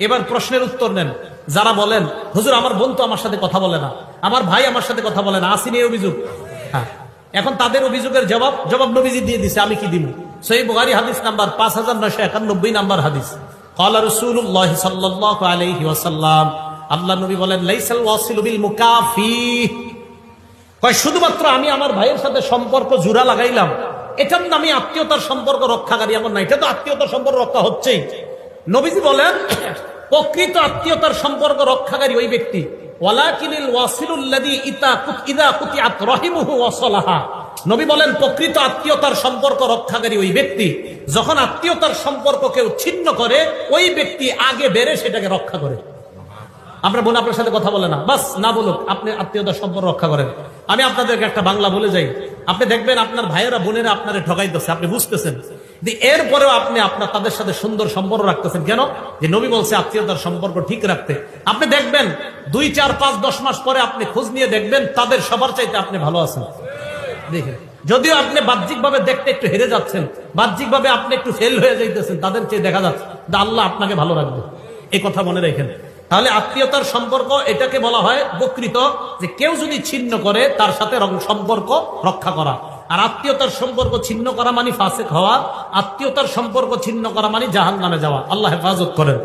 এবার প্রশ্নের উত্তর নেন। যারা বলেন হুজুর আমার বোন তো আমার সাথে কথা বলে না, আমার ভাই আমার সাথে কথা বলে না, আসেনি এই অভিযোগ। হ্যাঁ, এখন তাদের অভিযোগের জবাব নবীজি দিয়ে দিছে, আমি কি দিব? সহিহ বুখারী হাদিস নাম্বার 5991 নাম্বার হাদিস। ক্বালা রাসূলুল্লাহ সাল্লাল্লাহু আলাইহি ওয়াসাল্লাম, আল্লাহ নবী বলেন লাইসাল ওয়াসিলু বিল মুকাফি, কয় শুধুমাত্র আমি আমার ভাইয়ের সাথে সম্পর্ক জোড়া লাগাইলাম এটার নামে আত্মীয়তার সম্পর্ক রক্ষাকারী এমন না, এটা তো আত্মীয়তার সম্পর্ক রক্ষা হচ্ছেই। নবীজি বলেন প্রকৃত আত্মীয়তার সম্পর্ক রক্ষাকারী ওই ব্যক্তি, ওয়ালাকিনিল ওয়াসিলুল্লাযী ইযা কুতিআত রাহিমুহু ওয়াসালাহা। নবী বলেন প্রকৃত আত্মীয়তার সম্পর্ক রক্ষাকারী ওই ব্যক্তি, যখন আত্মীয়তার সম্পর্ক কেউ ছিন্ন করে ওই ব্যক্তি আগে বেড়ে সেটাকে রক্ষা করে। আমরা বোন আপনার সাথে কথা বলে না, বাস না বলুক, আপনি আত্মীয়তার সম্পর্ক রক্ষা করেন। আমি আপনাদেরকে একটা বাংলা বলে যাই, আপনি দেখবেন আপনার ভাইয়েরা বোনেরা আপনারে ঠকাইতেছে, আপনি বুঝতেছেন, এরপরেও আপনি আপনার তাদের সাথে সুন্দর সম্পর্ক রাখতেছেন কেন? যে নবী বলছে আত্মীয়তার সম্পর্ক ঠিক রাখতে। আপনি দেখবেন 2, 4, 5, 10 মাস পরে আপনি খোঁজ নিয়ে দেখবেন তাদের সবার চাইতে আপনি ভালো আছেন। দেখেন, যদিও আপনি বাহ্যিক ভাবে দেখতে একটু হেরে যাচ্ছেন, বাহ্যিক ভাবে আপনি একটু ফেল হয়ে যাইতেছেন, তাদের চেয়ে দেখা যাচ্ছে আল্লাহ আপনাকে ভালো রাখবে, এই কথা মনে রাখেন। তাহলে আত্মীয়তার সম্পর্ক এটাকে বলা হয় প্রকৃত, যে কেউ যদি ছিন্ন করে তার সাথে সম্পর্ক রক্ষা করা। আর আত্মীয়তার সম্পর্ক ছিন্ন করা মানে ফাসিক হওয়া, আত্মীয়তার সম্পর্ক ছিন্ন করা মানে জাহান্নামে যাওয়া। আল্লাহ হেফাজত করেন।